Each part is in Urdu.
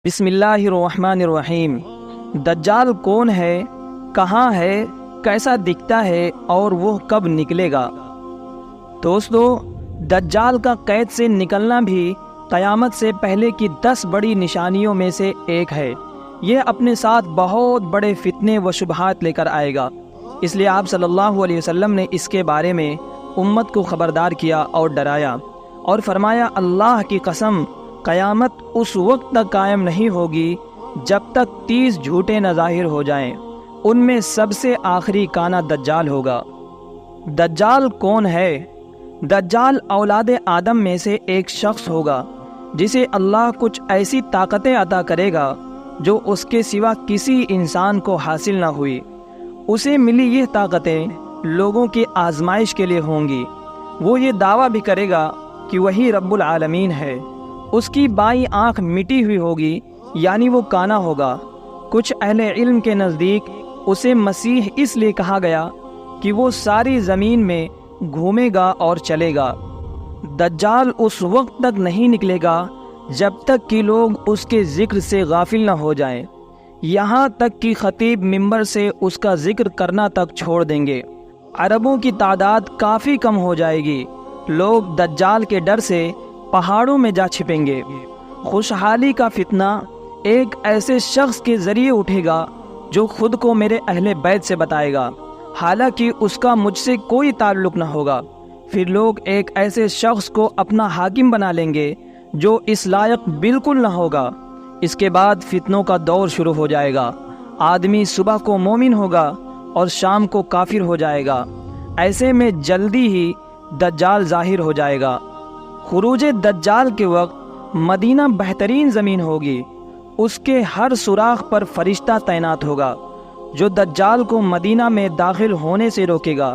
بسم اللہ الرحمن الرحیم۔ دجال کون ہے، کہاں ہے، کیسا دکھتا ہے اور وہ کب نکلے گا؟ دوستو، دجال کا قید سے نکلنا بھی قیامت سے پہلے کی 10 بڑی نشانیوں میں سے ایک ہے۔ یہ اپنے ساتھ بہت بڑے فتنے و شبہات لے کر آئے گا، اس لیے آپ صلی اللہ علیہ وسلم نے اس کے بارے میں امت کو خبردار کیا اور ڈرایا اور فرمایا، اللہ کی قسم قیامت اس وقت تک قائم نہیں ہوگی جب تک 30 جھوٹے نہ ظاہر ہو جائیں، ان میں سب سے آخری کانا دجال ہوگا۔ دجال کون ہے؟ دجال اولاد آدم میں سے ایک شخص ہوگا جسے اللہ کچھ ایسی طاقتیں عطا کرے گا جو اس کے سوا کسی انسان کو حاصل نہ ہوئی۔ اسے ملی یہ طاقتیں لوگوں کی آزمائش کے لیے ہوں گی۔ وہ یہ دعویٰ بھی کرے گا کہ وہی رب العالمین ہے۔ اس کی بائیں آنکھ مٹی ہوئی ہوگی، یعنی وہ کانا ہوگا۔ کچھ اہل علم کے نزدیک اسے مسیح اس لیے کہا گیا کہ وہ ساری زمین میں گھومے گا اور چلے گا۔ دجال اس وقت تک نہیں نکلے گا جب تک کہ لوگ اس کے ذکر سے غافل نہ ہو جائیں، یہاں تک کہ خطیب منبر سے اس کا ذکر کرنا تک چھوڑ دیں گے۔ عربوں کی تعداد کافی کم ہو جائے گی۔ لوگ دجال کے ڈر سے پہاڑوں میں جا چھپیں گے۔ خوشحالی کا فتنہ ایک ایسے شخص کے ذریعے اٹھے گا جو خود کو میرے اہل بیت سے بتائے گا، حالانکہ اس کا مجھ سے کوئی تعلق نہ ہوگا۔ پھر لوگ ایک ایسے شخص کو اپنا حاکم بنا لیں گے جو اس لائق بالکل نہ ہوگا۔ اس کے بعد فتنوں کا دور شروع ہو جائے گا۔ آدمی صبح کو مومن ہوگا اور شام کو کافر ہو جائے گا۔ ایسے میں جلدی ہی دجال ظاہر ہو جائے گا۔ خروج دجال کے وقت مدینہ بہترین زمین ہوگی۔ اس کے ہر سوراخ پر فرشتہ تعینات ہوگا جو دجال کو مدینہ میں داخل ہونے سے روکے گا۔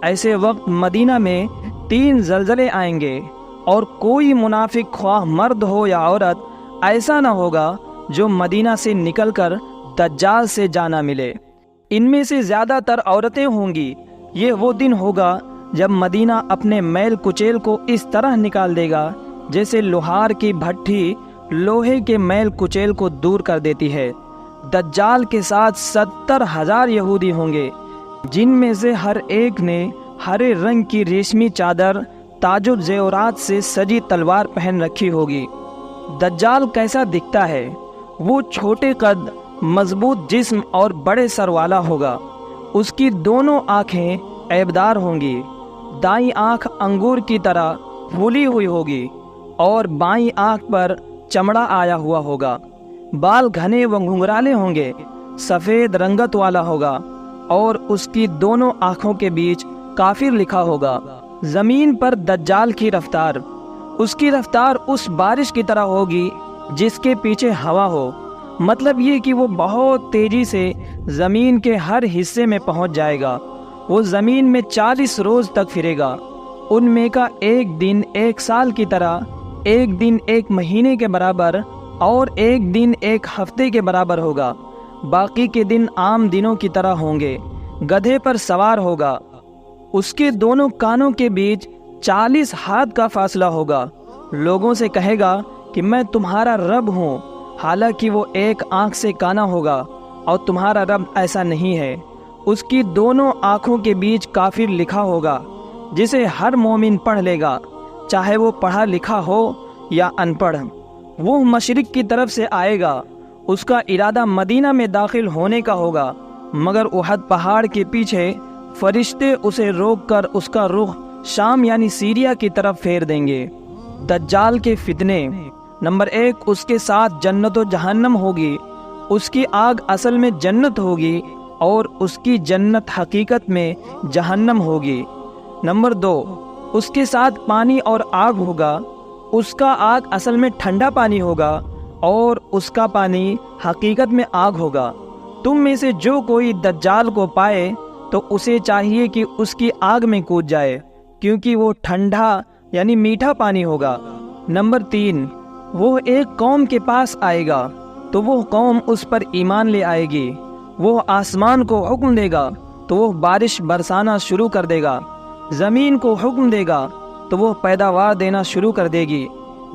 ایسے وقت مدینہ میں 3 زلزلے آئیں گے اور کوئی منافق، خواہ مرد ہو یا عورت، ایسا نہ ہوگا جو مدینہ سے نکل کر دجال سے جانا ملے۔ ان میں سے زیادہ تر عورتیں ہوں گی۔ یہ وہ دن ہوگا جب مدینہ اپنے میل کچیل کو اس طرح نکال دے گا جیسے لوہار کی بھٹی لوہے کے میل کچیل کو دور کر دیتی ہے۔ دجال کے ساتھ 70,000 یہودی ہوں گے، جن میں سے ہر ایک نے ہرے رنگ کی ریشمی چادر، تاج و زیورات سے سجی تلوار پہن رکھی ہوگی۔ دجال کیسا دکھتا ہے؟ وہ چھوٹے قد، مضبوط جسم اور بڑے سر والا ہوگا۔ اس کی دونوں آنکھیں عیبدار ہوں گی۔ دائیں آنکھ انگور کی طرح پھولی ہوئی ہوگی اور بائیں آنکھ پر چمڑا آیا ہوا ہوگا۔ بال گھنے و گھنگرالے ہوں گے، سفید رنگت والا ہوگا اور اس کی دونوں آنکھوں کے بیچ کافر لکھا ہوگا۔ زمین پر دجال کی رفتار، اس کی رفتار اس بارش کی طرح ہوگی جس کے پیچھے ہوا ہو۔ مطلب یہ کہ وہ بہت تیزی سے زمین کے ہر حصے میں پہنچ جائے گا۔ وہ زمین میں 40 روز تک پھرے گا۔ ان میں کا ایک دن 1 سال کی طرح، ایک دن 1 مہینے کے برابر اور ایک دن 1 ہفتے کے برابر ہوگا۔ باقی کے دن عام دنوں کی طرح ہوں گے۔ گدھے پر سوار ہوگا۔ اس کے دونوں کانوں کے بیچ 40 ہاتھ کا فاصلہ ہوگا۔ لوگوں سے کہے گا کہ میں تمہارا رب ہوں، حالانکہ وہ ایک آنکھ سے کانا ہوگا اور تمہارا رب ایسا نہیں ہے۔ اس کی دونوں آنکھوں کے بیچ کافر لکھا ہوگا جسے ہر مومن پڑھ لے گا، چاہے وہ پڑھا لکھا ہو یا ان پڑھ۔ وہ مشرق کی طرف سے آئے گا۔ اس کا ارادہ مدینہ میں داخل ہونے کا ہوگا، مگر احد پہاڑ کے پیچھے فرشتے اسے روک کر اس کا رخ شام یعنی سیریا کی طرف پھیر دیں گے۔ دجال کے فتنے۔ نمبر 1، اس کے ساتھ جنت و جہنم ہوگی۔ اس کی آگ اصل میں جنت ہوگی اور اس کی جنت حقیقت میں جہنم ہوگی۔ نمبر 2، اس کے ساتھ پانی اور آگ ہوگا۔ اس کا آگ اصل میں ٹھنڈا پانی ہوگا اور اس کا پانی حقیقت میں آگ ہوگا۔ تم میں سے جو کوئی دجال کو پائے تو اسے چاہیے کہ اس کی آگ میں کود جائے، کیونکہ وہ ٹھنڈا یعنی میٹھا پانی ہوگا۔ نمبر 3، وہ ایک قوم کے پاس آئے گا تو وہ قوم اس پر ایمان لے آئے گی۔ وہ آسمان کو حکم دے گا تو وہ بارش برسانا شروع کر دے گا۔ زمین کو حکم دے گا تو وہ پیداوار دینا شروع کر دے گی۔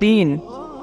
3,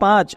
5,